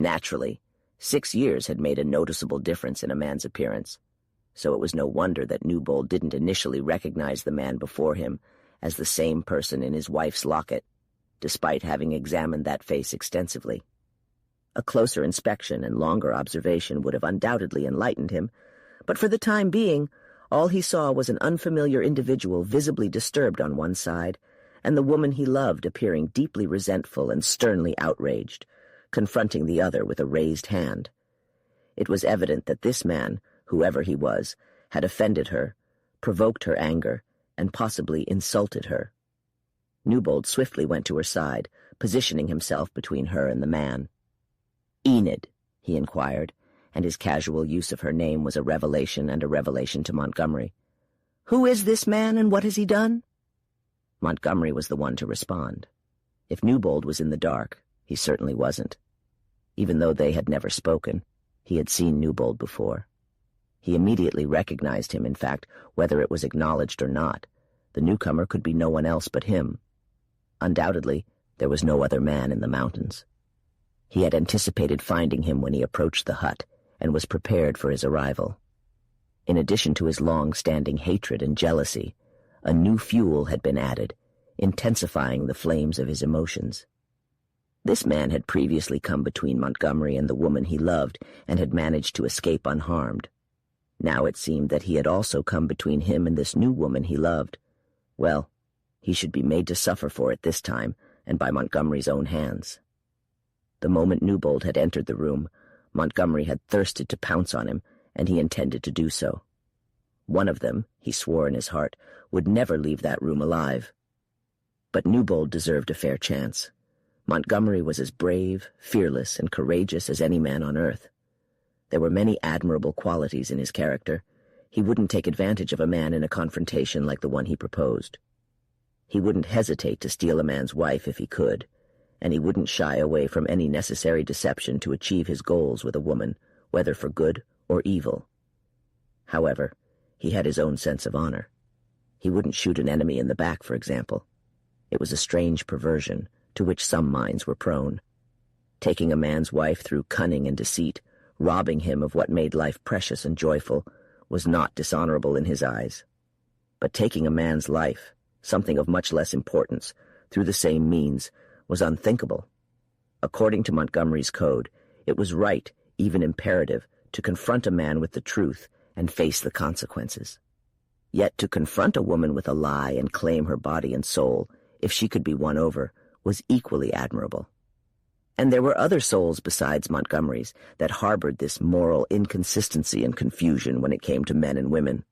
Naturally, 6 years had made a noticeable difference in a man's appearance, so it was no wonder that Newbold didn't initially recognize the man before him as the same person in his wife's locket, despite having examined that face extensively. A closer inspection and longer observation would have undoubtedly enlightened him, but for the time being, all he saw was an unfamiliar individual visibly disturbed on one side, and the woman he loved appearing deeply resentful and sternly outraged, confronting the other with a raised hand. It was evident that this man, whoever he was, had offended her, provoked her anger, and possibly insulted her. Newbold swiftly went to her side, positioning himself between her and the man. "Enid," he inquired, and his casual use of her name was a revelation, and a revelation to Montgomery. "Who is this man, and what has he done?" Montgomery was the one to respond. If Newbold was in the dark, he certainly wasn't. Even though they had never spoken, he had seen Newbold before. He immediately recognized him, in fact, whether it was acknowledged or not. The newcomer could be no one else but him. Undoubtedly, there was no other man in the mountains. He had anticipated finding him when he approached the hut, and was prepared for his arrival. In addition to his long-standing hatred and jealousy, a new fuel had been added, intensifying the flames of his emotions. This man had previously come between Montgomery and the woman he loved, and had managed to escape unharmed. Now it seemed that he had also come between him and this new woman he loved. Well, he should be made to suffer for it this time, and by Montgomery's own hands. The moment Newbold had entered the room, Montgomery had thirsted to pounce on him, and he intended to do so. One of them, he swore in his heart, would never leave that room alive. But Newbold deserved a fair chance. Montgomery was as brave, fearless, and courageous as any man on earth. There were many admirable qualities in his character. He wouldn't take advantage of a man in a confrontation like the one he proposed. He wouldn't hesitate to steal a man's wife if he could, and he wouldn't shy away from any necessary deception to achieve his goals with a woman, whether for good or evil. However, he had his own sense of honor. He wouldn't shoot an enemy in the back, for example. It was a strange perversion, to which some minds were prone. Taking a man's wife through cunning and deceit, robbing him of what made life precious and joyful, was not dishonorable in his eyes. But taking a man's life, something of much less importance, through the same means, was unthinkable. According to Montgomery's code, it was right, even imperative, to confront a man with the truth and face the consequences. Yet to confront a woman with a lie and claim her body and soul, if she could be won over, was equally admirable. And there were other souls besides Montgomery's that harbored this moral inconsistency and confusion when it came to men and women.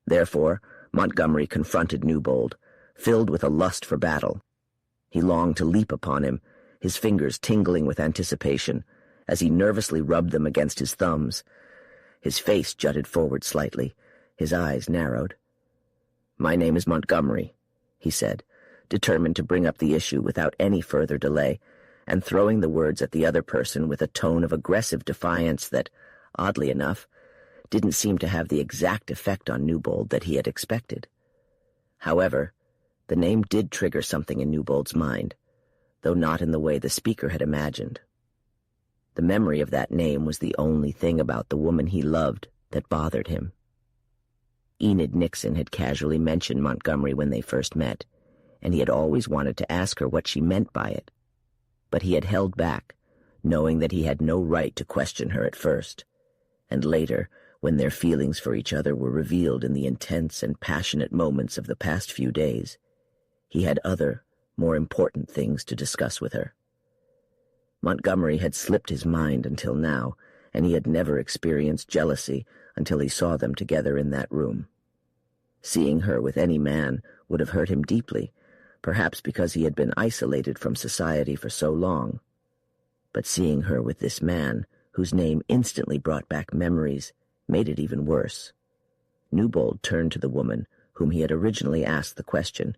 Therefore, Montgomery confronted Newbold, filled with a lust for battle. He longed to leap upon him, his fingers tingling with anticipation, as he nervously rubbed them against his thumbs. His face jutted forward slightly, his eyes narrowed. "My name is Montgomery," he said, determined to bring up the issue without any further delay, and throwing the words at the other person with a tone of aggressive defiance that, oddly enough, didn't seem to have the exact effect on Newbold that he had expected. However, the name did trigger something in Newbold's mind, though not in the way the speaker had imagined. The memory of that name was the only thing about the woman he loved that bothered him. Enid Nixon had casually mentioned Montgomery when they first met, and he had always wanted to ask her what she meant by it. But he had held back, knowing that he had no right to question her at first, and later, when their feelings for each other were revealed in the intense and passionate moments of the past few days, he had other, more important things to discuss with her. Montgomery had slipped his mind until now, and he had never experienced jealousy until he saw them together in that room. Seeing her with any man would have hurt him deeply, perhaps because he had been isolated from society for so long. But seeing her with this man, whose name instantly brought back memories, made it even worse. Newbold turned to the woman, whom he had originally asked the question,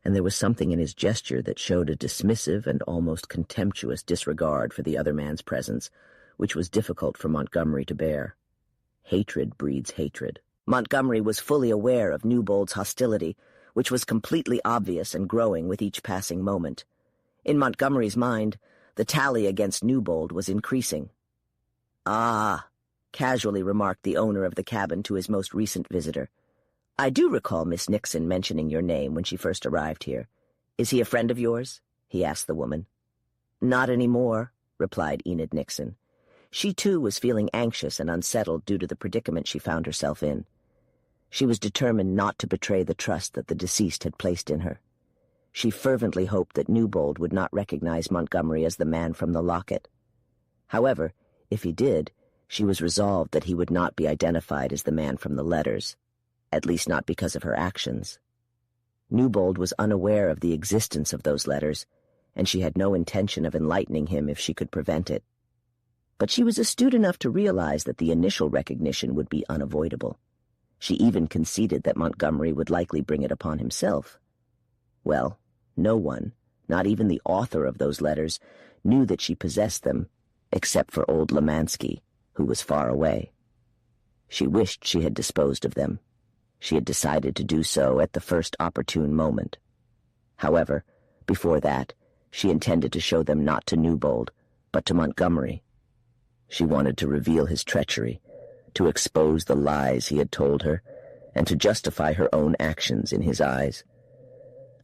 and there was something in his gesture that showed a dismissive and almost contemptuous disregard for the other man's presence, which was difficult for Montgomery to bear. Hatred breeds hatred. Montgomery was fully aware of Newbold's hostility, which was completely obvious and growing with each passing moment. In Montgomery's mind, The tally against Newbold was increasing. "Ah," casually remarked the owner of the cabin to his most recent visitor. "I do recall Miss Nixon mentioning your name when she first arrived here. Is he a friend of yours?" he asked the woman. "Not any more," replied Enid Nixon. She, too, was feeling anxious and unsettled due to the predicament she found herself in. She was determined not to betray the trust that the deceased had placed in her. She fervently hoped that Newbold would not recognize Montgomery as the man from the locket. However, if he did, she was resolved that he would not be identified as the man from the letters, at least not because of her actions. Newbold was unaware of the existence of those letters, and she had no intention of enlightening him if she could prevent it. But she was astute enough to realize that the initial recognition would be unavoidable. She even conceded that Montgomery would likely bring it upon himself. Well, no one, not even the author of those letters, knew that she possessed them, except for old Lemansky, who was far away. She wished she had disposed of them. She had decided to do so at the first opportune moment. However, before that, she intended to show them not to Newbold, but to Montgomery. She wanted to reveal his treachery, to expose the lies he had told her, and to justify her own actions in his eyes.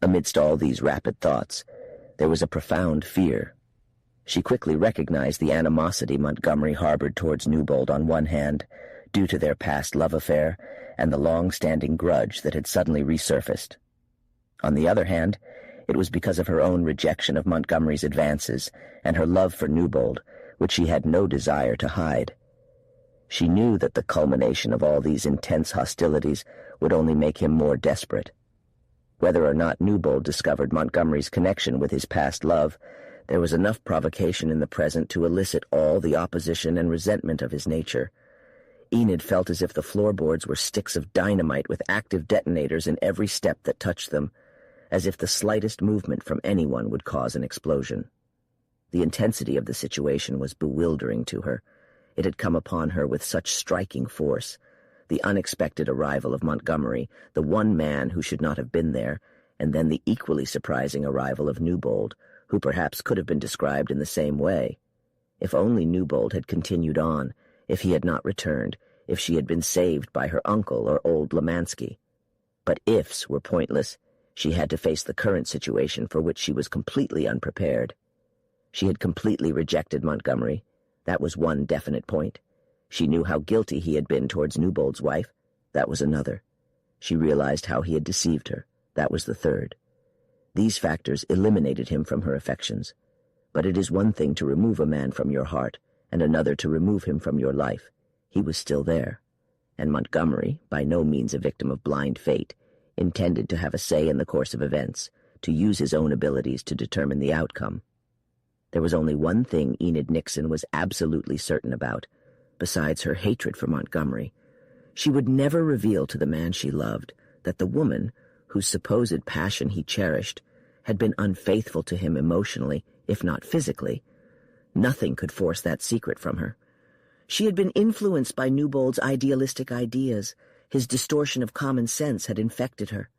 Amidst all these rapid thoughts, there was a profound fear. She quickly recognized the animosity Montgomery harbored towards Newbold on one hand, due to their past love affair, and the long-standing grudge that had suddenly resurfaced. On the other hand, it was because of her own rejection of Montgomery's advances and her love for Newbold, which she had no desire to hide. She knew that the culmination of all these intense hostilities would only make him more desperate. Whether or not Newbold discovered Montgomery's connection with his past love, there was enough provocation in the present to elicit all the opposition and resentment of his nature. Enid felt as if the floorboards were sticks of dynamite with active detonators in every step that touched them, as if the slightest movement from anyone would cause an explosion. The intensity of the situation was bewildering to her. It had come upon her with such striking force. The unexpected arrival of Montgomery, the one man who should not have been there, and then the equally surprising arrival of Newbold, who perhaps could have been described in the same way. If only Newbold had continued on, if he had not returned, if she had been saved by her uncle or old Lemansky. But ifs were pointless. She had to face the current situation for which she was completely unprepared. She had completely rejected Montgomery. That was one definite point. She knew how guilty he had been towards Newbold's wife. That was another. She realized how he had deceived her. That was the third. These factors eliminated him from her affections. But it is one thing to remove a man from your heart, and another to remove him from your life. He was still there. And Montgomery, by no means a victim of blind fate, intended to have a say in the course of events, to use his own abilities to determine the outcome. There was only one thing Enid Nixon was absolutely certain about, besides her hatred for Montgomery. She would never reveal to the man she loved that the woman, whose supposed passion he cherished, had been unfaithful to him emotionally, if not physically. Nothing could force that secret from her. She had been influenced by Newbold's idealistic ideas. His distortion of common sense had infected her.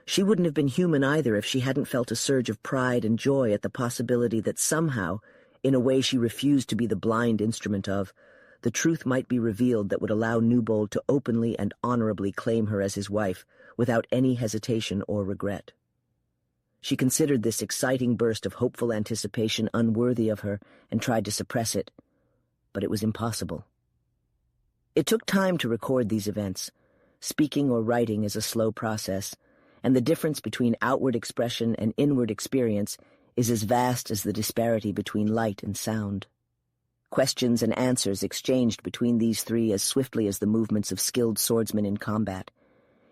She wouldn't have been human either if she hadn't felt a surge of pride and joy at the possibility that somehow, in a way she refused to be the blind instrument of, the truth might be revealed that would allow Newbold to openly and honorably claim her as his wife without any hesitation or regret. She considered this exciting burst of hopeful anticipation unworthy of her and tried to suppress it, but it was impossible. It took time to record these events. Speaking or writing is a slow process, and the difference between outward expression and inward experience is as vast as the disparity between light and sound. Questions and answers exchanged between these three as swiftly as the movements of skilled swordsmen in combat.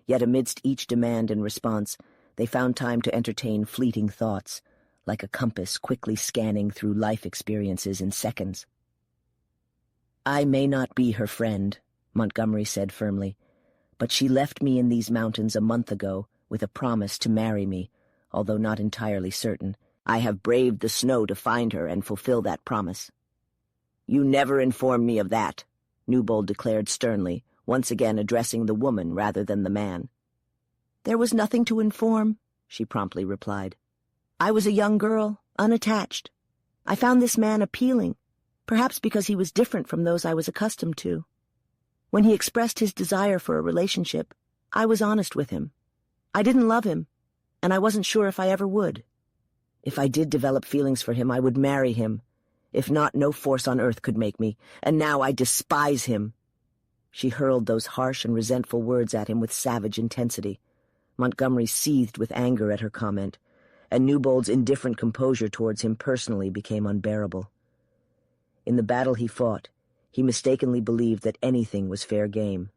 Yet amidst each demand and response, they found time to entertain fleeting thoughts, like a compass quickly scanning through life experiences in seconds. "I may not be her friend," Montgomery said firmly, "but she left me in these mountains a month ago with a promise to marry me, although not entirely certain. I have braved the snow to find her and fulfill that promise." "You never informed me of that," Newbold declared sternly, once again addressing the woman rather than the man. "There was nothing to inform," she promptly replied. "I was a young girl, unattached." I found this man appealing, perhaps because he was different from those I was accustomed to. When he expressed his desire for a relationship, I was honest with him. I didn't love him, and I wasn't sure if I ever would. If I did develop feelings for him, I would marry him. If not, no force on earth could make me, and now I despise him." She hurled those harsh and resentful words at him with savage intensity. Montgomery seethed with anger at her comment, and Newbold's indifferent composure towards him personally became unbearable. In the battle he fought, he mistakenly believed that anything was fair game.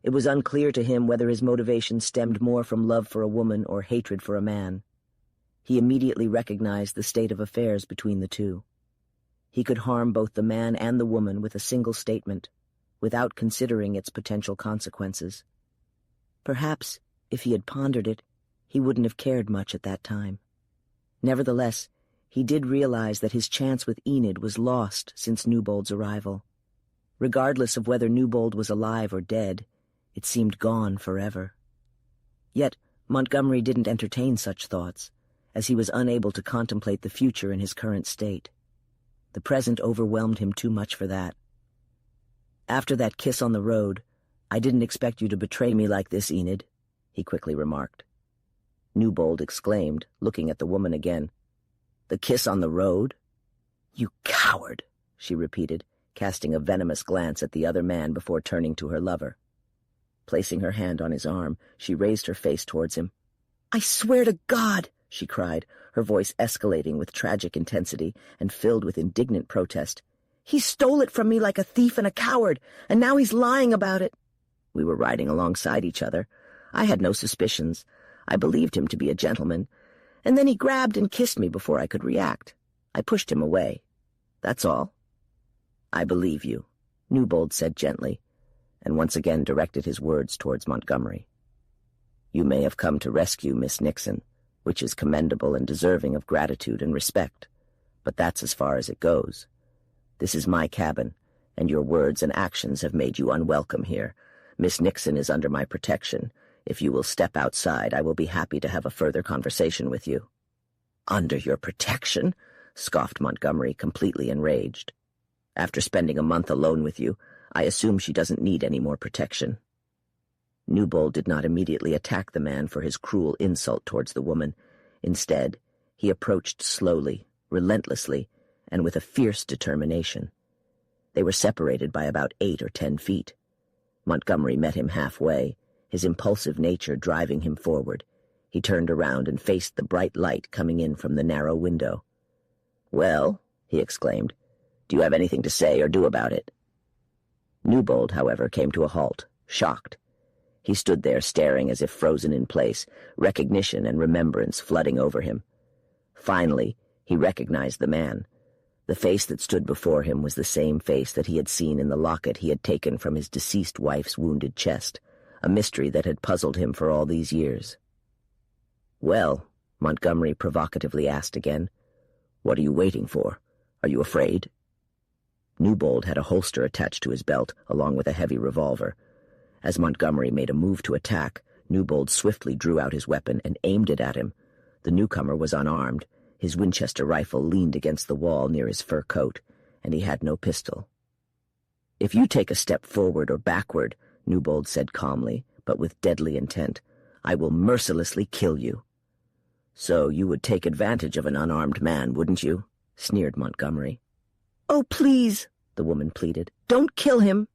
It was unclear to him whether his motivation stemmed more from love for a woman or hatred for a man. He immediately recognized the state of affairs between the two. He could harm both the man and the woman with a single statement, without considering its potential consequences. Perhaps, if he had pondered it, he wouldn't have cared much at that time. Nevertheless, he did realize that his chance with Enid was lost since Newbold's arrival. Regardless of whether Newbold was alive or dead, it seemed gone forever. Yet Montgomery didn't entertain such thoughts, as he was unable to contemplate the future in his current state. The present overwhelmed him too much for that. "After that kiss on the road, I didn't expect you to betray me like this, Enid," he quickly remarked. Newbold exclaimed, looking at the woman again. "The kiss on the road?" "You coward," she repeated, casting a venomous glance at the other man before turning to her lover. Placing her hand on his arm, she raised her face towards him. "I swear to God," she cried, her voice escalating with tragic intensity and filled with indignant protest. "He stole it from me like a thief and a coward, and now he's lying about it." "We were riding alongside each other. I had no suspicions. I believed him to be a gentleman, and then he grabbed and kissed me before I could react. I pushed him away. That's all." "I believe you," Newbold said gently, and once again directed his words towards Montgomery. "You may have come to rescue Miss Nixon, which is commendable and deserving of gratitude and respect, but that's as far as it goes. This is my cabin, and your words and actions have made you unwelcome here. Miss Nixon is under my protection. If you will step outside, I will be happy to have a further conversation with you." "Under your protection?" scoffed Montgomery, completely enraged. "After spending a month alone with you, I assume she doesn't need any more protection." Newbold did not immediately attack the man for his cruel insult towards the woman. Instead, he approached slowly, relentlessly, and with a fierce determination. They were separated by about 8 or 10 feet. Montgomery met him halfway, his impulsive nature driving him forward. He turned around and faced the bright light coming in from the narrow window. "Well," he exclaimed, "do you have anything to say or do about it?" Newbold, however, came to a halt, shocked. He stood there staring as if frozen in place, recognition and remembrance flooding over him. Finally, he recognized the man. The face that stood before him was the same face that he had seen in the locket he had taken from his deceased wife's wounded chest, a mystery that had puzzled him for all these years. "Well," Montgomery provocatively asked again, "what are you waiting for? Are you afraid?" Newbold had a holster attached to his belt, along with a heavy revolver. As Montgomery made a move to attack, Newbold swiftly drew out his weapon and aimed it at him. The newcomer was unarmed. His Winchester rifle leaned against the wall near his fur coat, and he had no pistol. "If you take a step forward or backward," Newbold said calmly, but with deadly intent, "I will mercilessly kill you." "So you would take advantage of an unarmed man, wouldn't you?" sneered Montgomery. "Oh, please," the woman pleaded, "don't kill him."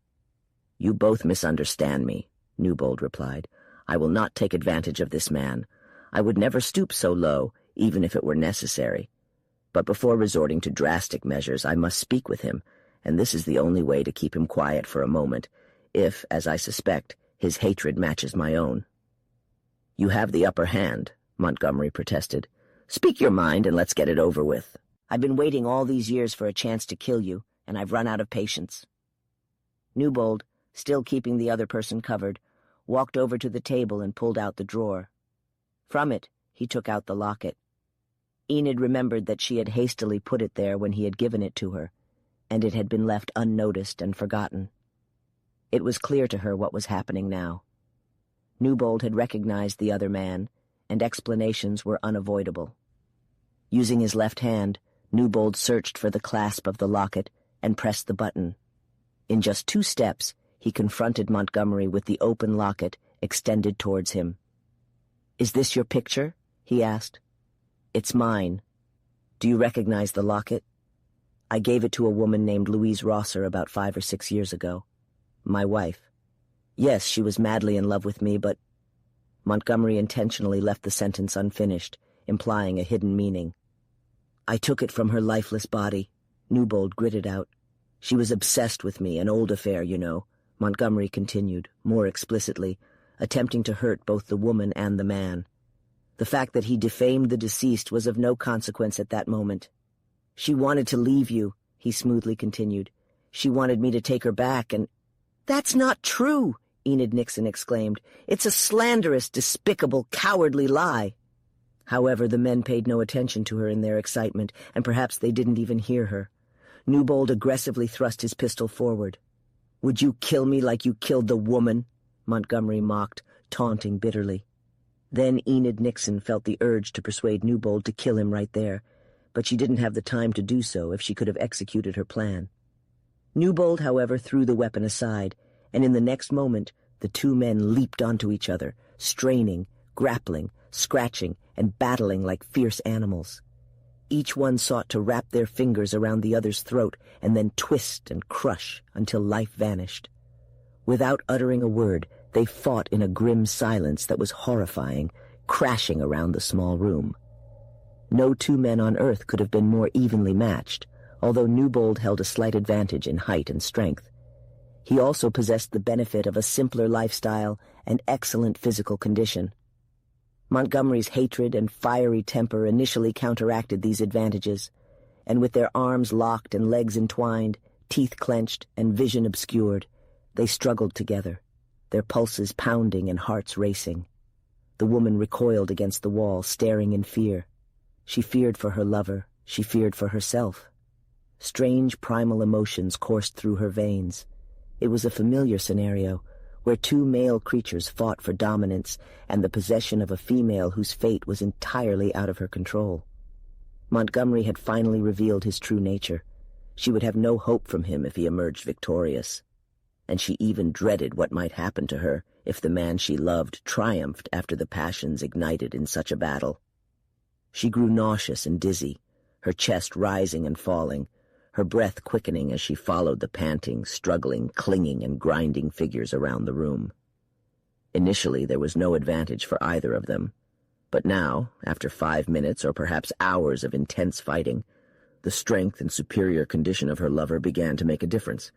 "You both misunderstand me," Newbold replied. "I will not take advantage of this man. I would never stoop so low, even if it were necessary. But before resorting to drastic measures, I must speak with him, and this is the only way to keep him quiet for a moment, if, as I suspect, his hatred matches my own." "You have the upper hand," Montgomery protested. "Speak your mind and let's get it over with. I've been waiting all these years for a chance to kill you, and I've run out of patience." Newbold, still keeping the other person covered, walked over to the table and pulled out the drawer. From it, he took out the locket. Enid remembered that she had hastily put it there when he had given it to her, and it had been left unnoticed and forgotten. It was clear to her what was happening now. Newbold had recognized the other man, and explanations were unavoidable. Using his left hand, Newbold searched for the clasp of the locket and pressed the button. In just 2 steps, he confronted Montgomery with the open locket extended towards him. "Is this your picture?" he asked. "It's mine. Do you recognize the locket? I gave it to a woman named Louise Rosser about 5 or 6 years ago. My wife. Yes, she was madly in love with me, but—" Montgomery intentionally left the sentence unfinished, implying a hidden meaning. "I took it from her lifeless body," Newbold gritted out. "She was obsessed with me, an old affair, you know," Montgomery continued, more explicitly, attempting to hurt both the woman and the man. The fact that he defamed the deceased was of no consequence at that moment. "She wanted to leave you," he smoothly continued. "She wanted me to take her back, and—" "That's not true!" Enid Nixon exclaimed. "It's a slanderous, despicable, cowardly lie." However, the men paid no attention to her in their excitement, and perhaps they didn't even hear her. Newbold aggressively thrust his pistol forward. "Would you kill me like you killed the woman?" Montgomery mocked, taunting bitterly. Then Enid Nixon felt the urge to persuade Newbold to kill him right there, but she didn't have the time to do so if she could have executed her plan. Newbold, however, threw the weapon aside, and in the next moment the 2 men leaped onto each other, straining, grappling, scratching, and battling like fierce animals. Each one sought to wrap their fingers around the other's throat and then twist and crush until life vanished. Without uttering a word, they fought in a grim silence that was horrifying, crashing around the small room. No 2 men on Earth could have been more evenly matched, although Newbold held a slight advantage in height and strength. He also possessed the benefit of a simpler lifestyle and excellent physical condition. Montgomery's hatred and fiery temper initially counteracted these advantages, and with their arms locked and legs entwined, teeth clenched, and vision obscured, they struggled together, their pulses pounding and hearts racing. The woman recoiled against the wall, staring in fear. She feared for her lover, she feared for herself. Strange primal emotions coursed through her veins. It was a familiar scenario, where 2 male creatures fought for dominance and the possession of a female whose fate was entirely out of her control. Montgomery had finally revealed his true nature. She would have no hope from him if he emerged victorious, and she even dreaded what might happen to her if the man she loved triumphed after the passions ignited in such a battle. She grew nauseous and dizzy, her chest rising and falling, her breath quickening as she followed the panting, struggling, clinging, and grinding figures around the room. Initially, there was no advantage for either of them, but now, after 5 minutes or perhaps hours of intense fighting, the strength and superior condition of her lover began to make a difference.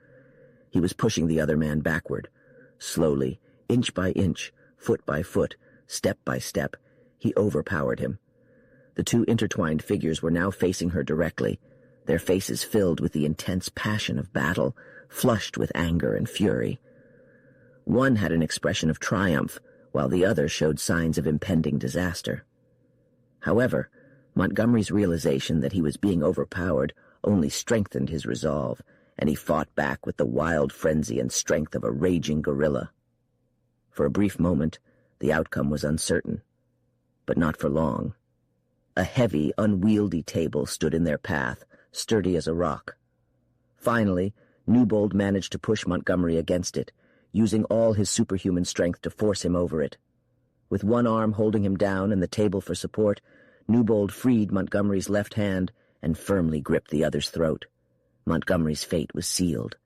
He was pushing the other man backward. Slowly, inch by inch, foot by foot, step by step, he overpowered him. The 2 intertwined figures were now facing her directly, their faces filled with the intense passion of battle, flushed with anger and fury. One had an expression of triumph, while the other showed signs of impending disaster. However, Montgomery's realization that he was being overpowered only strengthened his resolve, and he fought back with the wild frenzy and strength of a raging gorilla. For a brief moment, the outcome was uncertain, but not for long. A heavy, unwieldy table stood in their path, sturdy as a rock. Finally, Newbold managed to push Montgomery against it, using all his superhuman strength to force him over it. With one arm holding him down and the table for support, Newbold freed Montgomery's left hand and firmly gripped the other's throat. Montgomery's fate was sealed.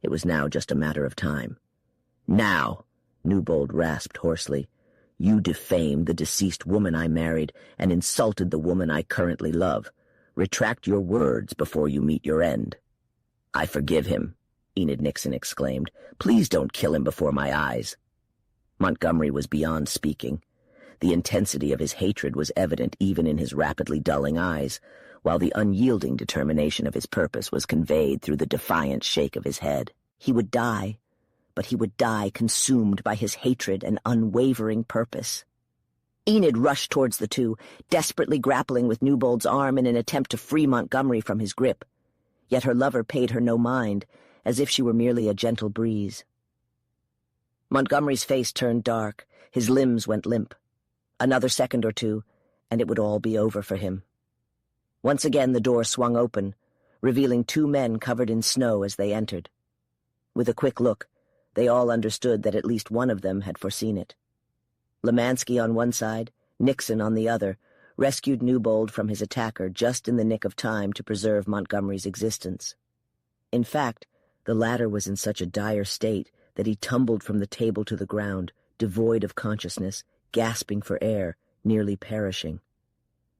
It was now just a matter of time. "Now," Newbold rasped hoarsely, "you defamed the deceased woman I married and insulted the woman I currently love. Retract your words before you meet your end." "I forgive him," Enid Nixon exclaimed. "Please don't kill him before my eyes." Montgomery was beyond speaking. The intensity of his hatred was evident even in his rapidly dulling eyes, while the unyielding determination of his purpose was conveyed through the defiant shake of his head. He would die, but he would die consumed by his hatred and unwavering purpose. Enid rushed towards the 2, desperately grappling with Newbold's arm in an attempt to free Montgomery from his grip. Yet her lover paid her no mind, as if she were merely a gentle breeze. Montgomery's face turned dark, his limbs went limp. Another second or 2, and it would all be over for him. Once again the door swung open, revealing 2 men covered in snow as they entered. With a quick look, they all understood that at least one of them had foreseen it. Lemansky on one side, Nixon on the other, rescued Newbold from his attacker just in the nick of time to preserve Montgomery's existence. In fact, the latter was in such a dire state that he tumbled from the table to the ground, devoid of consciousness, gasping for air, nearly perishing.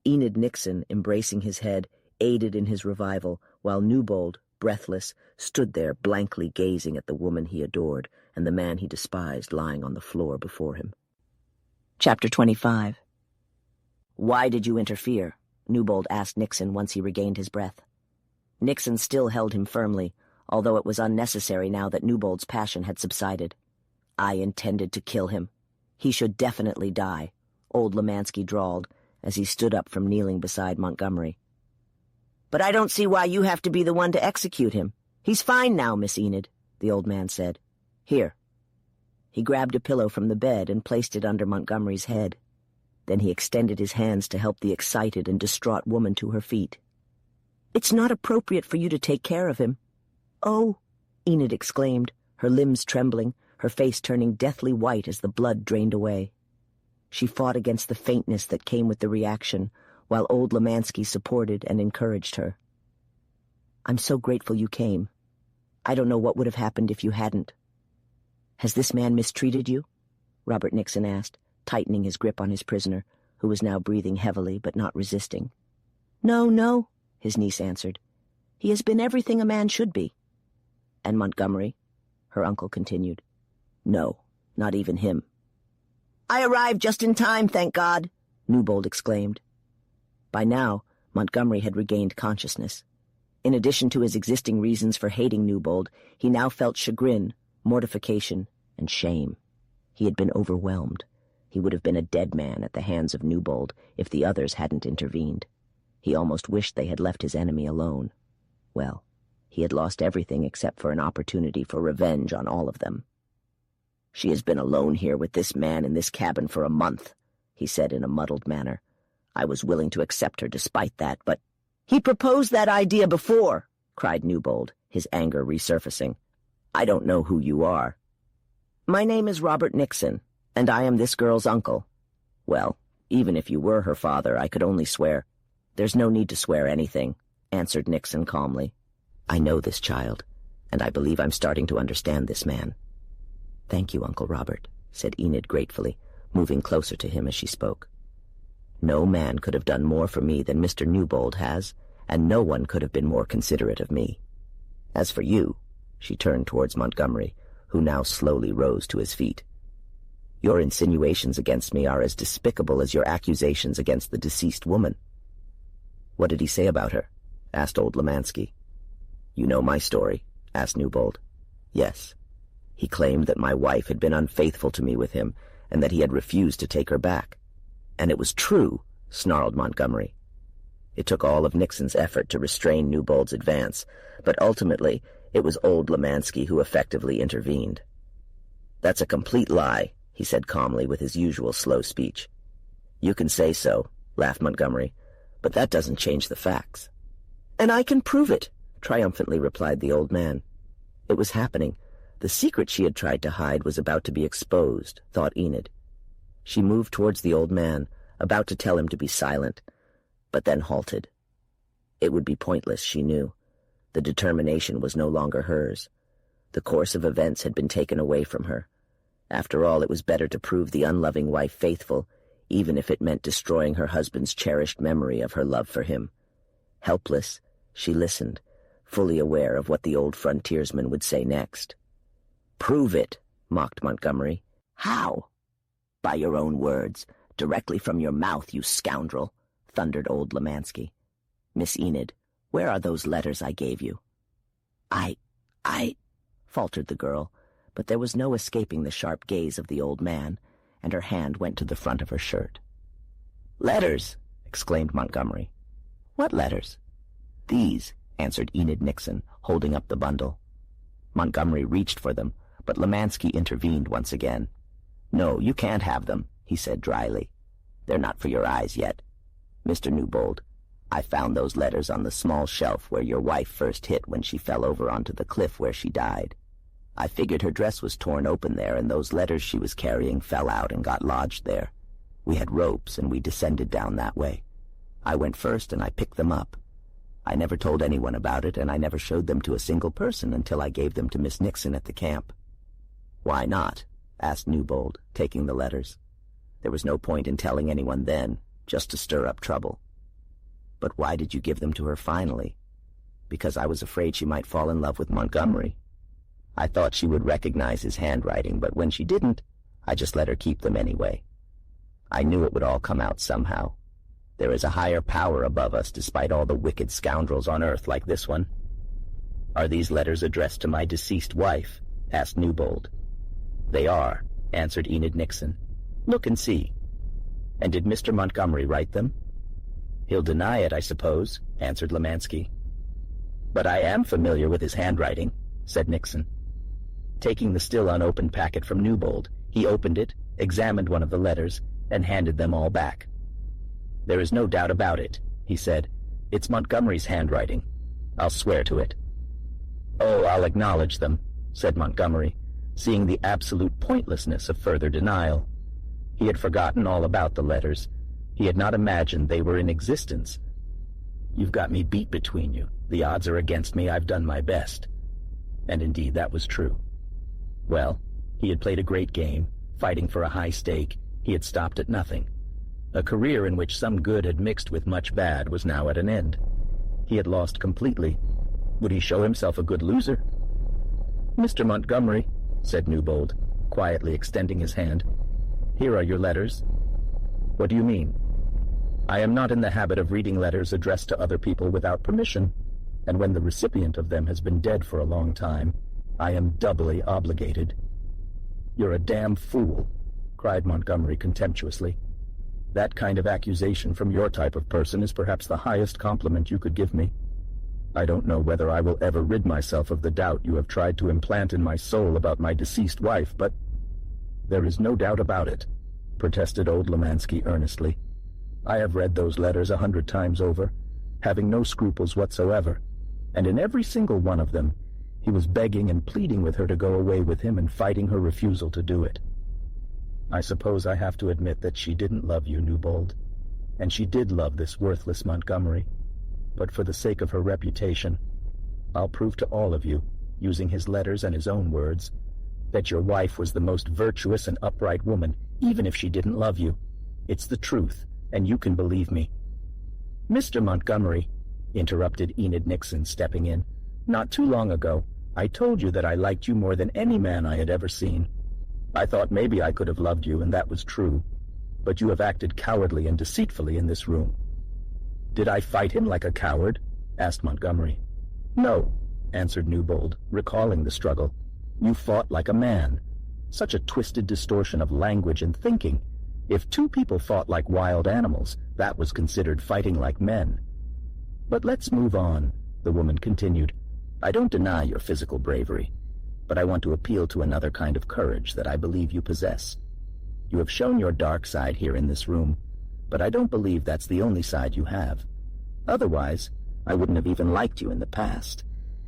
Enid Nixon, embracing his head, aided in his revival, while Newbold, breathless, stood there blankly gazing at the woman he adored and the man he despised lying on the floor before him. Chapter 25. "Why did you interfere?" Newbold asked Nixon once he regained his breath. Nixon still held him firmly, although it was unnecessary now that Newbold's passion had subsided. "I intended to kill him. He should definitely die," old Lemansky drawled, as he stood up from kneeling beside Montgomery. "But I don't see why you have to be the one to execute him. He's fine now, Miss Enid," the old man said. "Here." He grabbed a pillow from the bed and placed it under Montgomery's head. Then he extended his hands to help the excited and distraught woman to her feet. "It's not appropriate for you to take care of him." "Oh," Enid exclaimed, her limbs trembling, her face turning deathly white as the blood drained away. She fought against the faintness that came with the reaction, while old Lemansky supported and encouraged her. "I'm so grateful you came. I don't know what would have happened if you hadn't." "Has this man mistreated you?" Robert Nixon asked, tightening his grip on his prisoner, who was now breathing heavily but not resisting. No, his niece answered. "He has been everything a man should be." "And Montgomery?" her uncle continued. "No, not even him." "I arrived just in time, thank God," Newbold exclaimed. By now, Montgomery had regained consciousness. In addition to his existing reasons for hating Newbold, he now felt chagrin, mortification, and shame. He had been overwhelmed. He would have been a dead man at the hands of Newbold if the others hadn't intervened. He almost wished they had left his enemy alone. Well, he had lost everything except for an opportunity for revenge on all of them. "She has been alone here with this man in this cabin for a month," he said in a muddled manner. "I was willing to accept her despite that, but—" "He proposed that idea before," cried Newbold, his anger resurfacing. "I don't know who you are." "My name is Robert Nixon, and I am this girl's uncle." "Well, even if you were her father, I could only swear—" "There's no need to swear anything," answered Nixon calmly. "I know this child, and I believe I'm starting to understand this man." "Thank you, Uncle Robert," said Enid gratefully, moving closer to him as she spoke. "No man could have done more for me than Mr. Newbold has, and no one could have been more considerate of me. As for you," she turned towards Montgomery, who now slowly rose to his feet, "your insinuations against me are as despicable as your accusations against the deceased woman." "What did he say about her?" asked old Lemansky. "You know my story?" asked Newbold. "Yes. He claimed that my wife had been unfaithful to me with him, and that he had refused to take her back." "And it was true," snarled Montgomery. It took all of Nixon's effort to restrain Newbold's advance, but ultimately it was old Lemansky who effectively intervened. "That's a complete lie," he said calmly with his usual slow speech. "You can say so," laughed Montgomery, "but that doesn't change the facts." "And I can prove it," triumphantly replied the old man. It was happening. The secret she had tried to hide was about to be exposed, thought Enid. She moved towards the old man, about to tell him to be silent, but then halted. It would be pointless, she knew. The determination was no longer hers. The course of events had been taken away from her. After all, it was better to prove the unloving wife faithful, even if it meant destroying her husband's cherished memory of her love for him. Helpless, she listened, fully aware of what the old frontiersman would say next. "Prove it," mocked Montgomery. "How?" "By your own words, directly from your mouth, you scoundrel," thundered old Lemansky. "Miss Enid, where are those letters I gave you?" I, faltered the girl, but there was no escaping the sharp gaze of the old man, and her hand went to the front of her shirt. "Letters!" exclaimed Montgomery. "What letters?" "These," answered Enid Nixon, holding up the bundle. Montgomery reached for them, but Lemansky intervened once again. "No, you can't have them," he said dryly. "They're not for your eyes yet. Mr. Newbold, I found those letters on the small shelf where your wife first hit when she fell over onto the cliff where she died. I figured her dress was torn open there, and those letters she was carrying fell out and got lodged there. We had ropes, and we descended down that way. I went first, and I picked them up. I never told anyone about it, and I never showed them to a single person until I gave them to Miss Nixon at the camp. "Why not?" asked Newbold, taking the letters. "There was no point in telling anyone then, just to stir up trouble." "But why did you give them to her finally?" "Because I was afraid she might fall in love with Montgomery. I thought she would recognize his handwriting, but when she didn't, I just let her keep them anyway. I knew it would all come out somehow. There is a higher power above us, despite all the wicked scoundrels on earth like this one." "Are these letters addressed to my deceased wife?" asked Newbold. "They are," answered Enid Nixon. "Look and see." "And did Mr. Montgomery write them?" "He'll deny it, I suppose," answered Lemansky. "But I am familiar with his handwriting," said Nixon. Taking the still unopened packet from Newbold, he opened it, examined one of the letters, and handed them all back. "There is no doubt about it," he said. "It's Montgomery's handwriting. I'll swear to it." "Oh, I'll acknowledge them," said Montgomery, seeing the absolute pointlessness of further denial. He had forgotten all about the letters. He had not imagined they were in existence. "You've got me beat between you. The odds are against me. I've done my best." And indeed, that was true. Well, he had played a great game, fighting for a high stake. He had stopped at nothing. A career in which some good had mixed with much bad was now at an end. He had lost completely. Would he show himself a good loser? "Mr. Montgomery," said Newbold, quietly extending his hand, "here are your letters." "What do you mean?" "I am not in the habit of reading letters addressed to other people without permission, and when the recipient of them has been dead for a long time, I am doubly obligated." "You're a damn fool," cried Montgomery contemptuously. "That kind of accusation from your type of person is perhaps the highest compliment you could give me. I don't know whether I will ever rid myself of the doubt you have tried to implant in my soul about my deceased wife, but—" "There is no doubt about it," protested old Lemansky earnestly. "I have read those letters 100 times over, having no scruples whatsoever, and in every single one of them he was begging and pleading with her to go away with him and fighting her refusal to do it. I suppose I have to admit that she didn't love you, Newbold, and she did love this worthless Montgomery, but for the sake of her reputation, I'll prove to all of you, using his letters and his own words, that your wife was the most virtuous and upright woman, even if she didn't love you. It's the truth, and you can believe me." "Mr. Montgomery," interrupted Enid Nixon, stepping in, "not too long ago, I told you that I liked you more than any man I had ever seen. I thought maybe I could have loved you, and that was true, but you have acted cowardly and deceitfully in this room." "Did I fight him like a coward?" asked Montgomery. "No," answered Newbold, recalling the struggle. "You fought like a man. Such a twisted distortion of language and thinking. If two people fought like wild animals, that was considered fighting like men." "But let's move on," the woman continued. "I don't deny your physical bravery, but I want to appeal to another kind of courage that I believe you possess. You have shown your dark side here in this room, but I don't believe that's the only side you have. Otherwise, I wouldn't have even liked you in the past.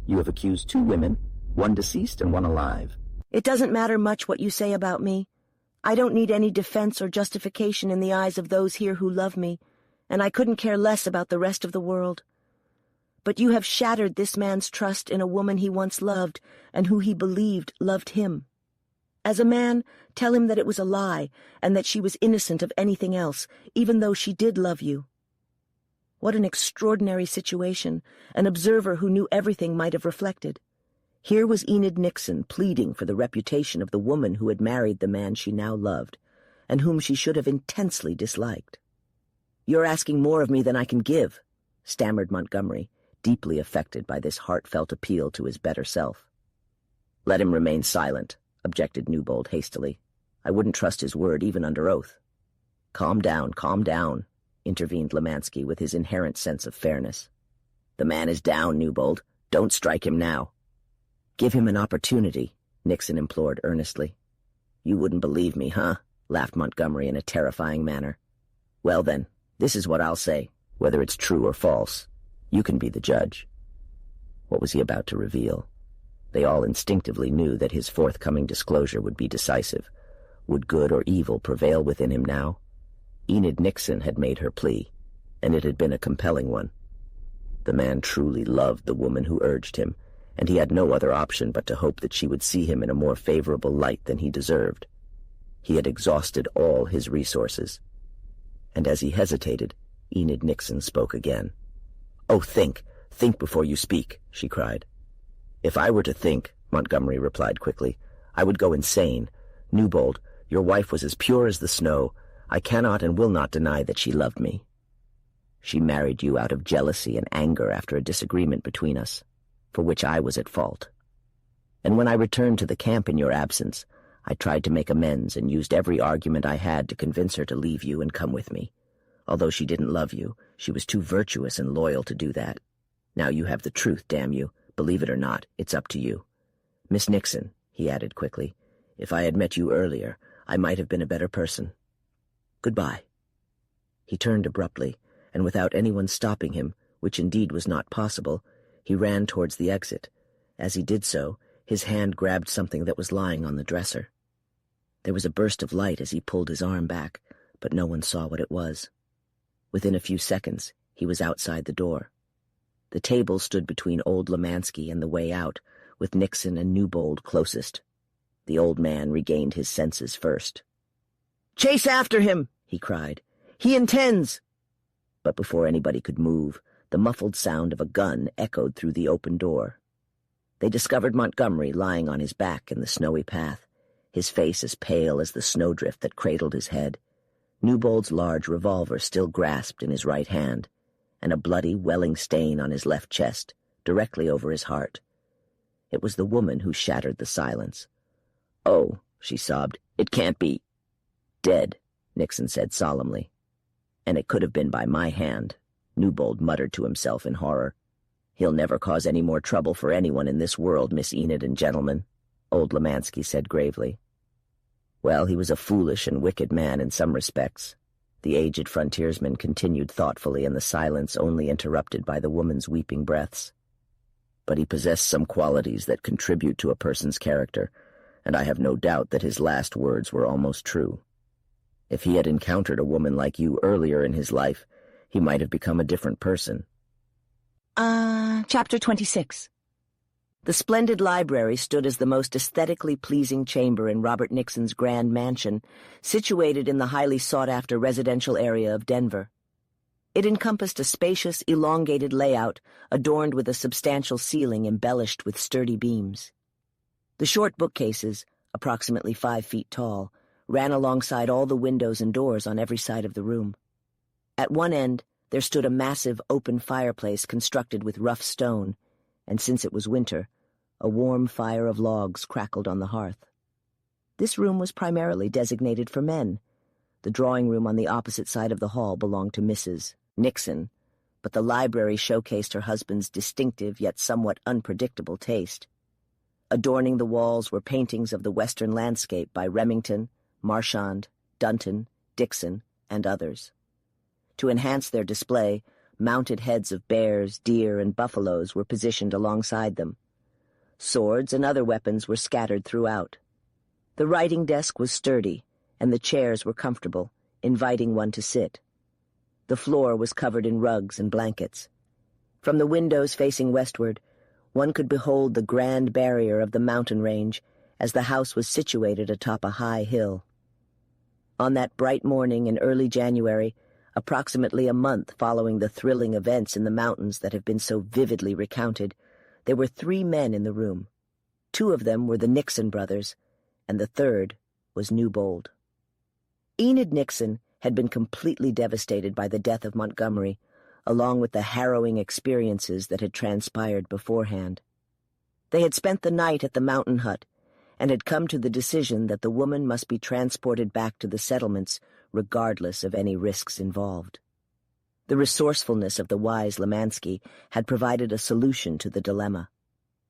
You have accused 2 women, one deceased and one alive." "It doesn't matter much what you say about me. I don't need any defense or justification in the eyes of those here who love me, and I couldn't care less about the rest of the world. But you have shattered this man's trust in a woman he once loved and who he believed loved him. As a man, tell him that it was a lie and that she was innocent of anything else, even though she did love you." What an extraordinary situation an observer who knew everything might have reflected. Here was Enid Nixon pleading for the reputation of the woman who had married the man she now loved, and whom she should have intensely disliked. "You're asking more of me than I can give," stammered Montgomery, deeply affected by this heartfelt appeal to his better self. "Let him remain silent," objected Newbold hastily. "I wouldn't trust his word even under oath." Calm down," intervened Lemansky with his inherent sense of fairness. "The man is down, Newbold. Don't strike him now." "Give him an opportunity," Nixon implored earnestly. "You wouldn't believe me, huh?" laughed Montgomery in a terrifying manner. "Well then, this is what I'll say. Whether it's true or false, you can be the judge." What was he about to reveal? They all instinctively knew that his forthcoming disclosure would be decisive. Would good or evil prevail within him now? Enid Nixon had made her plea, and it had been a compelling one. The man truly loved the woman who urged him, and he had no other option but to hope that she would see him in a more favorable light than he deserved. He had exhausted all his resources. And as he hesitated, Enid Nixon spoke again. "Oh, think before you speak," she cried. "If I were to think," Montgomery replied quickly, "I would go insane. Newbold, your wife was as pure as the snow. I cannot and will not deny that she loved me. She married you out of jealousy and anger after a disagreement between us, for which I was at fault. And when I returned to the camp in your absence, I tried to make amends and used every argument I had to convince her to leave you and come with me. Although she didn't love you, she was too virtuous and loyal to do that. Now you have the truth, damn you. Believe it or not, it's up to you. Miss Nixon," he added quickly, "if I had met you earlier, I might have been a better person. Goodbye." He turned abruptly, and without anyone stopping him, which indeed was not possible, he ran towards the exit. As he did so, his hand grabbed something that was lying on the dresser. There was a burst of light as he pulled his arm back, but no one saw what it was. Within a few seconds, he was outside the door. The table stood between old Lemansky and the way out, with Nixon and Newbold closest. The old man regained his senses first. "Chase after him!" he cried. "He intends—" But before anybody could move, the muffled sound of a gun echoed through the open door. They discovered Montgomery lying on his back in the snowy path, his face as pale as the snowdrift that cradled his head, Newbold's large revolver still grasped in his right hand, and a bloody, welling stain on his left chest, directly over his heart. It was the woman who shattered the silence. "Oh," she sobbed, "it can't be." "Dead," Nixon said solemnly. "And it could have been by my hand," Newbold muttered to himself in horror. "He'll never cause any more trouble for anyone in this world, Miss Enid and gentlemen," old Lemansky said gravely. "Well, he was a foolish and wicked man in some respects," the aged frontiersman continued thoughtfully in the silence only interrupted by the woman's weeping breaths. "But he possessed some qualities that contribute to a person's character, and I have no doubt that his last words were almost true. If he had encountered a woman like you earlier in his life, he might have become a different person." Chapter 26. The splendid library stood as the most aesthetically pleasing chamber in Robert Nixon's grand mansion, situated in the highly sought-after residential area of Denver. It encompassed a spacious, elongated layout adorned with a substantial ceiling embellished with sturdy beams. The short bookcases, approximately 5 feet tall, ran alongside all the windows and doors on every side of the room. At one end, there stood a massive open fireplace constructed with rough stone, and since it was winter, a warm fire of logs crackled on the hearth. This room was primarily designated for men. The drawing room on the opposite side of the hall belonged to Mrs. Nixon, but the library showcased her husband's distinctive yet somewhat unpredictable taste. Adorning the walls were paintings of the western landscape by Remington, Marchand, Dunton, Dixon, and others. To enhance their display, mounted heads of bears, deer, and buffaloes were positioned alongside them. Swords and other weapons were scattered throughout. The writing desk was sturdy, and the chairs were comfortable, inviting one to sit. The floor was covered in rugs and blankets. From the windows facing westward, one could behold the grand barrier of the mountain range, as the house was situated atop a high hill. On that bright morning in early January, approximately a month following the thrilling events in the mountains that have been so vividly recounted, there were 3 men in the room. 2 of them were the Nixon brothers, and the third was Newbold. Enid Nixon had been completely devastated by the death of Montgomery, along with the harrowing experiences that had transpired beforehand. They had spent the night at the mountain hut, and had come to the decision that the woman must be transported back to the settlements regardless of any risks involved. The resourcefulness of the wise Lemansky had provided a solution to the dilemma.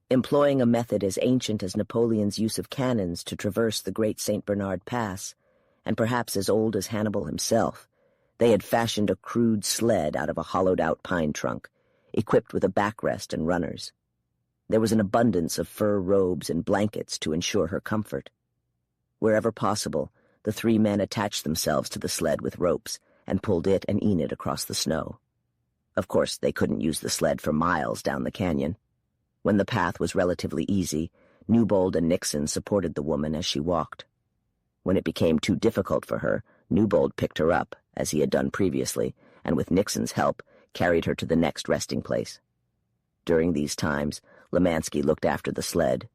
Employing a method as ancient as Napoleon's use of cannons to traverse the Great St. Bernard Pass, and perhaps as old as Hannibal himself, They had fashioned a crude sled out of a hollowed-out pine trunk, equipped with a backrest and runners. There was an abundance of fur robes and blankets to ensure her comfort. Wherever possible, the three men attached themselves to the sled with ropes and pulled it and Enid across the snow. Of course, they couldn't use the sled for miles down the canyon. When the path was relatively easy, Newbold and Nixon supported the woman as she walked. When it became too difficult for her, Newbold picked her up, as he had done previously, and with Nixon's help, carried her to the next resting place. During these times, Lemansky looked after the sled.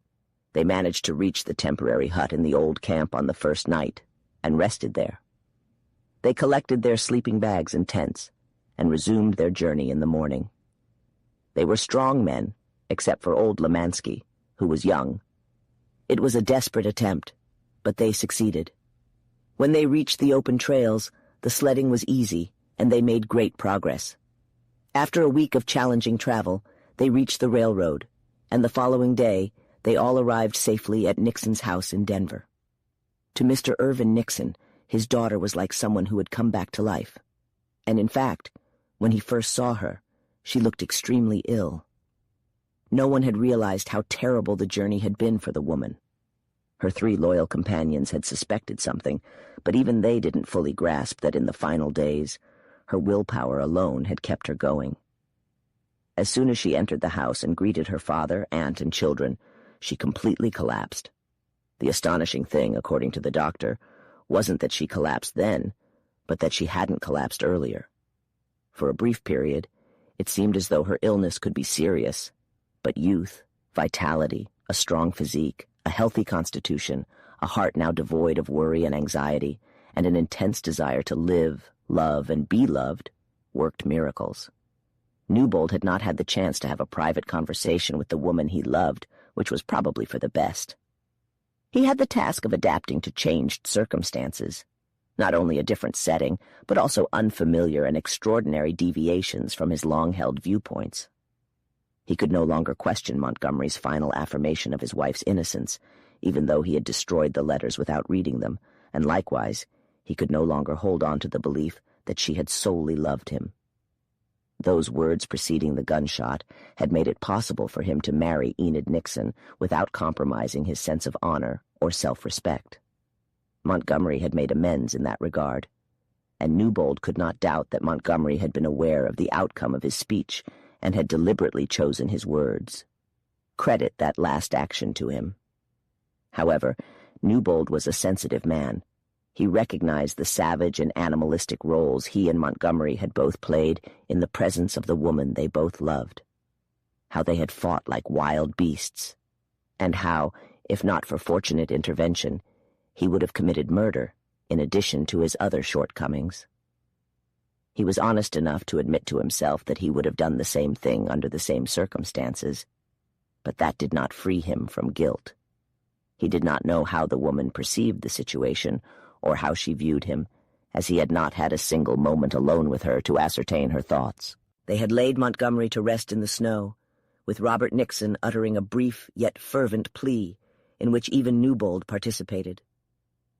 They managed to reach the temporary hut in the old camp on the first night, and rested there. They collected their sleeping bags and tents, and resumed their journey in the morning. They were strong men, except for old Lemansky, who was young. It was a desperate attempt, but they succeeded. When they reached the open trails, the sledding was easy, and they made great progress. After a week of challenging travel, they reached the railroad, and the following day, they all arrived safely at Nixon's house in Denver. To Mr. Irvin Nixon, his daughter was like someone who had come back to life. And in fact, when he first saw her, she looked extremely ill. No one had realized how terrible the journey had been for the woman. Her three loyal companions had suspected something, but even they didn't fully grasp that in the final days, her willpower alone had kept her going. As soon as she entered the house and greeted her father, aunt, and children, she completely collapsed. The astonishing thing, according to the doctor, wasn't that she collapsed then, but that she hadn't collapsed earlier. For a brief period, it seemed as though her illness could be serious, but youth, vitality, a strong physique, a healthy constitution, a heart now devoid of worry and anxiety, and an intense desire to live, love, and be loved, worked miracles. Newbold had not had the chance to have a private conversation with the woman he loved, which was probably for the best. He had the task of adapting to changed circumstances, not only a different setting, but also unfamiliar and extraordinary deviations from his long-held viewpoints. He could no longer question Montgomery's final affirmation of his wife's innocence, even though he had destroyed the letters without reading them, and likewise, he could no longer hold on to the belief that she had solely loved him. Those words preceding the gunshot had made it possible for him to marry Enid Nixon without compromising his sense of honor or self-respect. Montgomery had made amends in that regard, and Newbold could not doubt that Montgomery had been aware of the outcome of his speech and had deliberately chosen his words. Credit that last action to him. However, Newbold was a sensitive man. He recognized the savage and animalistic roles he and Montgomery had both played in the presence of the woman they both loved, how they had fought like wild beasts, and how, if not for fortunate intervention, he would have committed murder in addition to his other shortcomings. He was honest enough to admit to himself that he would have done the same thing under the same circumstances, but that did not free him from guilt. He did not know how the woman perceived the situation or how she viewed him, as he had not had a single moment alone with her to ascertain her thoughts. They had laid Montgomery to rest in the snow, with Robert Nixon uttering a brief yet fervent plea, in which even Newbold participated.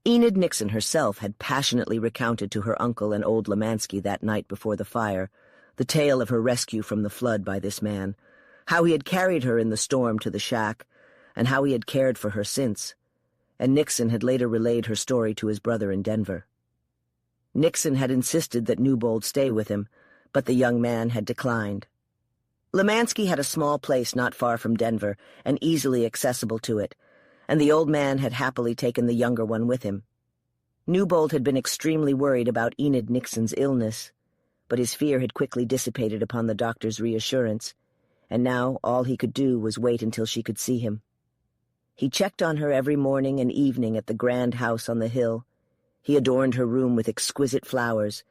Enid Nixon herself had passionately recounted to her uncle and old Lemansky that night before the fire the tale of her rescue from the flood by this man, how he had carried her in the storm to the shack, and how he had cared for her since, and Nixon had later relayed her story to his brother in Denver. Nixon had insisted that Newbold stay with him, but the young man had declined. Lemansky had a small place not far from Denver and easily accessible to it, and the old man had happily taken the younger one with him. Newbold had been extremely worried about Enid Nixon's illness, but his fear had quickly dissipated upon the doctor's reassurance, and now all he could do was wait until she could see him. He checked on her every morning and evening at the grand house on the hill. He adorned her room with exquisite flowers,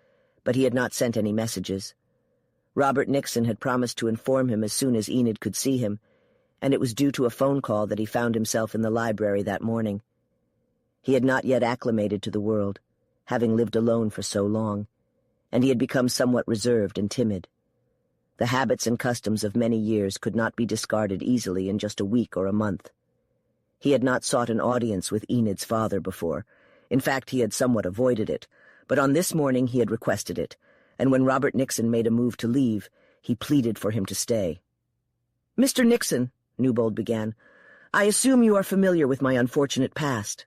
but he had not sent any messages. Robert Nixon had promised to inform him as soon as Enid could see him, and it was due to a phone call that he found himself in the library that morning. He had not yet acclimated to the world, having lived alone for so long, and he had become somewhat reserved and timid. The habits and customs of many years could not be discarded easily in just a week or a month. He had not sought an audience with Enid's father before. In fact, he had somewhat avoided it, But on this morning he had requested it, and when Robert Nixon made a move to leave, he pleaded for him to stay. "Mr. Nixon," Newbold began, "I assume you are familiar with my unfortunate past."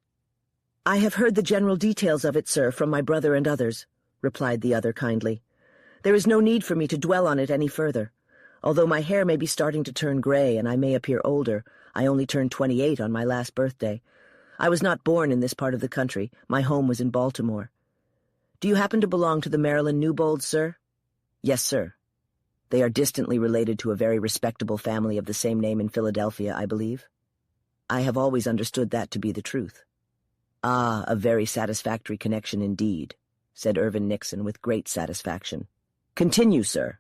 "I have heard the general details of it, sir, from my brother and others," replied the other kindly. "There is no need for me to dwell on it any further. Although my hair may be starting to turn gray and I may appear older, I only turned 28 on my last birthday. I was not born in this part of the country. My home was in Baltimore. Do you happen to belong to the Maryland Newbolds, sir?" "Yes, sir." "They are distantly related to a very respectable family of the same name in Philadelphia, I believe?" "I have always understood that to be the truth." "Ah, a very satisfactory connection indeed," said Irvin Nixon with great satisfaction. "Continue, sir."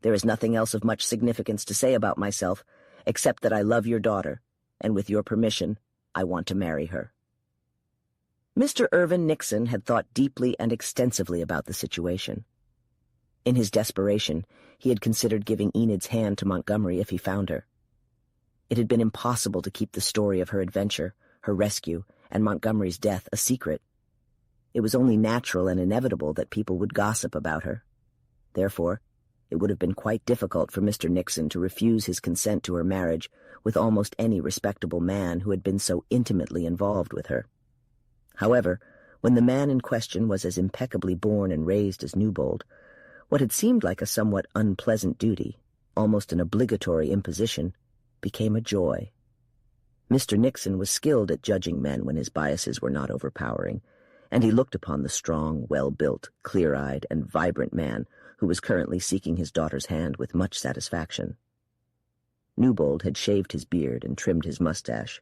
"There is nothing else of much significance to say about myself, except that I love your daughter, and with your permission, I want to marry her." Mr. Irvin Nixon had thought deeply and extensively about the situation. In his desperation, he had considered giving Enid's hand to Montgomery if he found her. It had been impossible to keep the story of her adventure, her rescue, and Montgomery's death a secret. It was only natural and inevitable that people would gossip about her. Therefore, it would have been quite difficult for Mr. Nixon to refuse his consent to her marriage with almost any respectable man who had been so intimately involved with her. However, when the man in question was as impeccably born and raised as Newbold, what had seemed like a somewhat unpleasant duty, almost an obligatory imposition, became a joy. Mr. Nixon was skilled at judging men when his biases were not overpowering, and he looked upon the strong, well-built, clear-eyed, and vibrant man who was currently seeking his daughter's hand with much satisfaction. Newbold had shaved his beard and trimmed his mustache.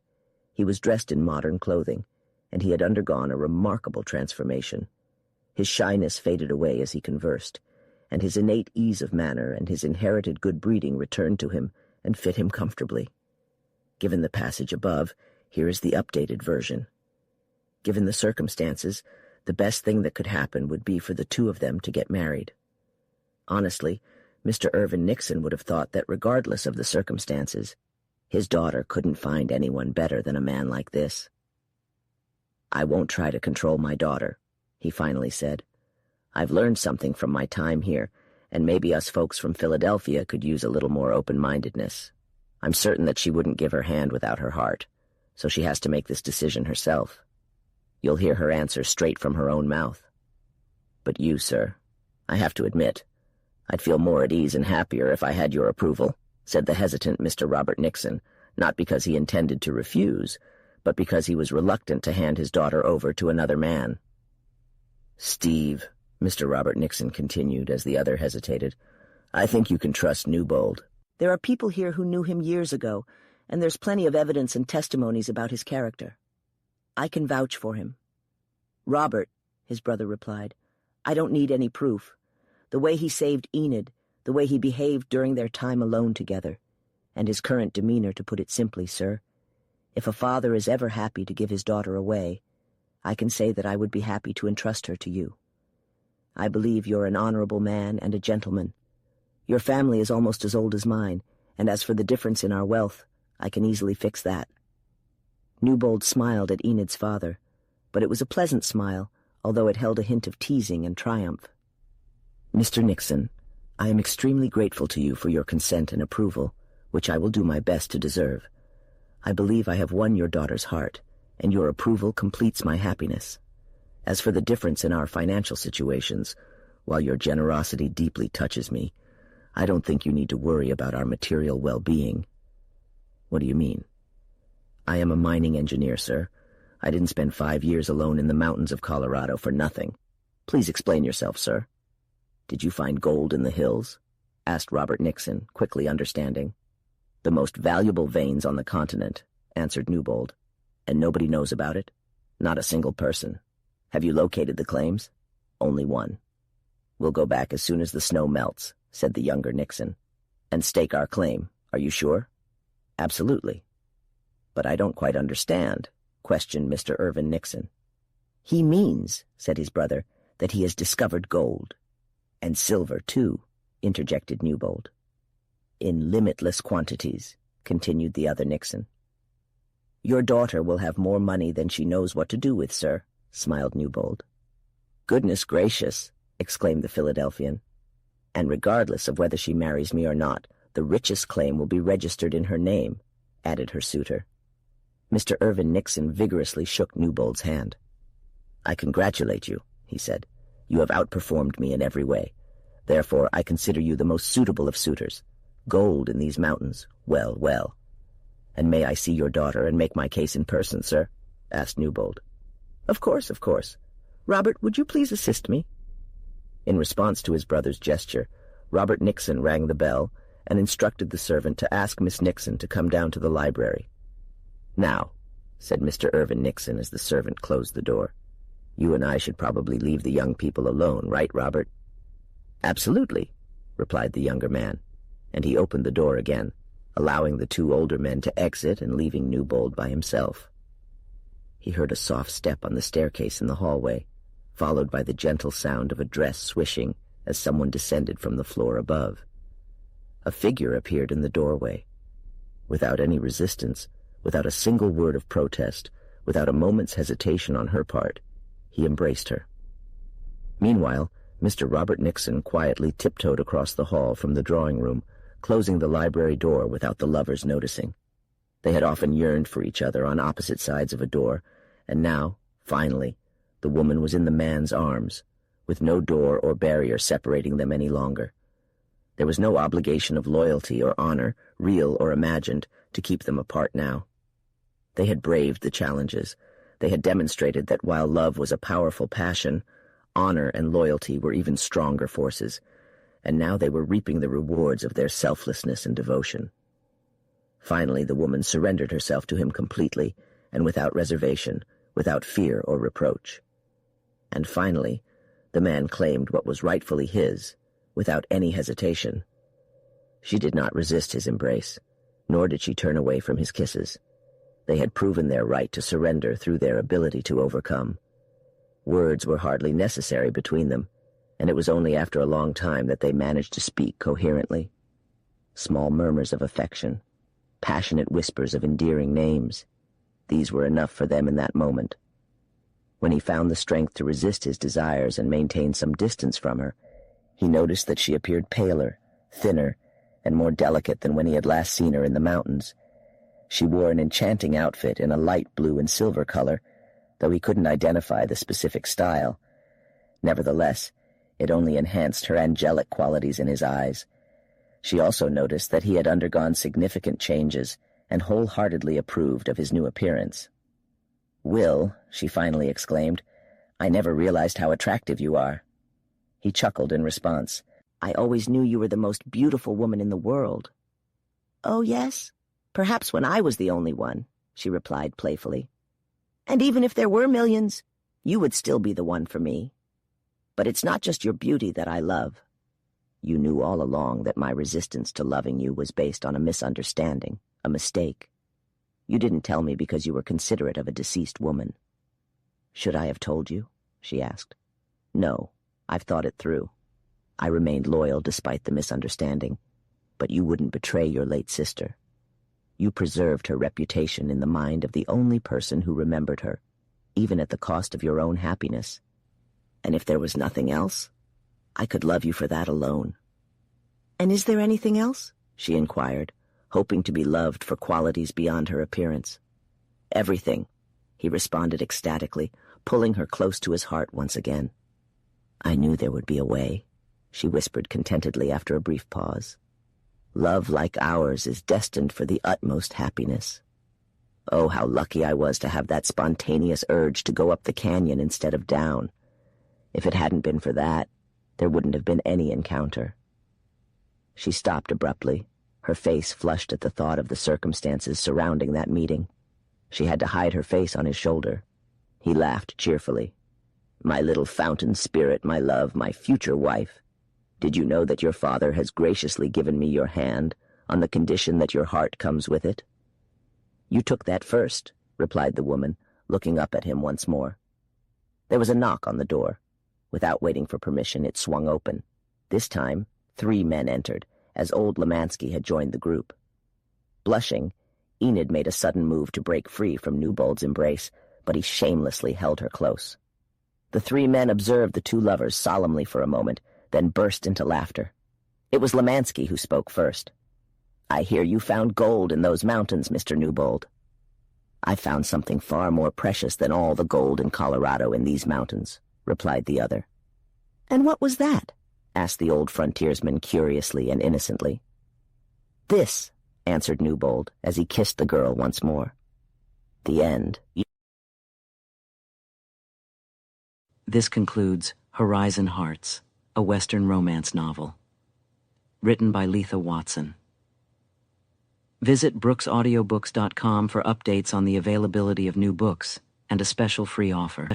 He was dressed in modern clothing, and he had undergone a remarkable transformation. His shyness faded away as he conversed, and his innate ease of manner and his inherited good breeding returned to him and fit him comfortably. Given the passage above, here is the updated version. Given the circumstances, the best thing that could happen would be for the two of them to get married. Honestly, Mr. Irvin Nixon would have thought that regardless of the circumstances, his daughter couldn't find anyone better than a man like this. "I won't try to control my daughter," he finally said. "I've learned something from my time here, and maybe us folks from Philadelphia could use a little more open-mindedness. I'm certain that she wouldn't give her hand without her heart, so she has to make this decision herself. You'll hear her answer straight from her own mouth. But you, sir, I have to admit, I'd feel more at ease and happier if I had your approval," said the hesitant Mr. Robert Nixon, not because he intended to refuse, but because he was reluctant to hand his daughter over to another man. "Steve," Mr. Robert Nixon continued as the other hesitated, "I think you can trust Newbold. There are people here who knew him years ago, and there's plenty of evidence and testimonies about his character. I can vouch for him." "Robert," his brother replied, "I don't need any proof. The way he saved Enid, the way he behaved during their time alone together, and his current demeanor, to put it simply, sir. If a father is ever happy to give his daughter away, I can say that I would be happy to entrust her to you. I believe you're an honorable man and a gentleman. Your family is almost as old as mine, and as for the difference in our wealth, I can easily fix that." Newbold smiled at Enid's father, but it was a pleasant smile, although it held a hint of teasing and triumph. "Mr. Nixon, I am extremely grateful to you for your consent and approval, which I will do my best to deserve. I believe I have won your daughter's heart, and your approval completes my happiness. As for the difference in our financial situations, while your generosity deeply touches me, I don't think you need to worry about our material well-being." "What do you mean?" "I am a mining engineer, sir. I didn't spend 5 years alone in the mountains of Colorado for nothing. Please explain yourself, sir." "Did you find gold in the hills?" asked Robert Nixon, quickly understanding. "The most valuable veins on the continent," answered Newbold. "And nobody knows about it? Not a single person. Have you located the claims?" "Only one." "We'll go back as soon as the snow melts," said the younger Nixon. "And stake our claim. Are you sure?" "Absolutely." "But I don't quite understand," questioned Mr. Irvin Nixon. "He means," said his brother, "that he has discovered gold." "And silver, too," interjected Newbold. "In limitless quantities," continued the other Nixon. "Your daughter will have more money than she knows what to do with, sir," smiled Newbold. "Goodness gracious," exclaimed the Philadelphian. "And regardless of whether she marries me or not, the richest claim will be registered in her name," added her suitor. Mr. Irvin Nixon vigorously shook Newbold's hand. "I congratulate you," he said. "You have outperformed me in every way. Therefore, I consider you the most suitable of suitors. Gold in these mountains. Well, well." "And may I see your daughter and make my case in person, sir?" asked Newbold. Of course, of course. Robert, would you please assist me?" In response to his brother's gesture, Robert Nixon rang the bell and instructed the servant to ask Miss Nixon to come down to the library. "Now," said Mr. Irvin Nixon as the servant closed the door, "you and I should probably leave the young people alone, right, Robert?" "Absolutely," replied the younger man, and he opened the door again, allowing the two older men to exit and leaving Newbold by himself. He heard a soft step on the staircase in the hallway, followed by the gentle sound of a dress swishing as someone descended from the floor above. A figure appeared in the doorway. Without any resistance, without a single word of protest, without a moment's hesitation on her part, he embraced her. Meanwhile, Mr. Robert Nixon quietly tiptoed across the hall from the drawing-room, closing the library door without the lovers noticing. They had often yearned for each other on opposite sides of a door, and now, finally, the woman was in the man's arms, with no door or barrier separating them any longer. There was no obligation of loyalty or honor, real or imagined, to keep them apart now. They had braved the challenges. They had demonstrated that while love was a powerful passion, honor and loyalty were even stronger forces, and now they were reaping the rewards of their selflessness and devotion. Finally, the woman surrendered herself to him completely and without reservation, without fear or reproach. And finally, the man claimed what was rightfully his, without any hesitation. She did not resist his embrace, nor did she turn away from his kisses. They had proven their right to surrender through their ability to overcome. Words were hardly necessary between them, and it was only after a long time that they managed to speak coherently. Small murmurs of affection, passionate whispers of endearing names, these were enough for them in that moment. When he found the strength to resist his desires and maintain some distance from her, he noticed that she appeared paler, thinner, and more delicate than when he had last seen her in the mountains. She wore an enchanting outfit in a light blue and silver color, though he couldn't identify the specific style. Nevertheless, it only enhanced her angelic qualities in his eyes. She also noticed that he had undergone significant changes and wholeheartedly approved of his new appearance. "Will," she finally exclaimed, "I never realized how attractive you are." He chuckled in response. "I always knew you were the most beautiful woman in the world." "Oh, yes? Perhaps when I was the only one," she replied playfully. "And even if there were millions, you would still be the one for me. But it's not just your beauty that I love. You knew all along that my resistance to loving you was based on a misunderstanding, a mistake. You didn't tell me because you were considerate of a deceased woman." "Should I have told you?" she asked. "No, I've thought it through. I remained loyal despite the misunderstanding, but you wouldn't betray your late sister. You preserved her reputation in the mind of the only person who remembered her, even at the cost of your own happiness. And if there was nothing else, I could love you for that alone." "And is there anything else?" she inquired, hoping to be loved for qualities beyond her appearance. "Everything," he responded ecstatically, pulling her close to his heart once again. "I knew there would be a way," she whispered contentedly after a brief pause. "Love like ours is destined for the utmost happiness. Oh, how lucky I was to have that spontaneous urge to go up the canyon instead of down. If it hadn't been for that, there wouldn't have been any encounter." She stopped abruptly, her face flushed at the thought of the circumstances surrounding that meeting. She had to hide her face on his shoulder. He laughed cheerfully. "My little fountain spirit, my love, my future wife. Did you know that your father has graciously given me your hand on the condition that your heart comes with it?" "You took that first," replied the woman, looking up at him once more. There was a knock on the door. Without waiting for permission, it swung open. This time, 3 men entered, as old Lemansky had joined the group. Blushing, Enid made a sudden move to break free from Newbold's embrace, but he shamelessly held her close. The three men observed the two lovers solemnly for a moment, then burst into laughter. It was Lemansky who spoke first. "I hear you found gold in those mountains, Mr. Newbold." "I found something far more precious than all the gold in Colorado in these mountains," replied the other. "And what was that?" asked the old frontiersman curiously and innocently. "This," answered Newbold, as he kissed the girl once more. The end. This concludes Horizon Hearts, a Western romance novel. Written by Leitha Watson. Visit brooksaudiobooks.com for updates on the availability of new books and a special free offer.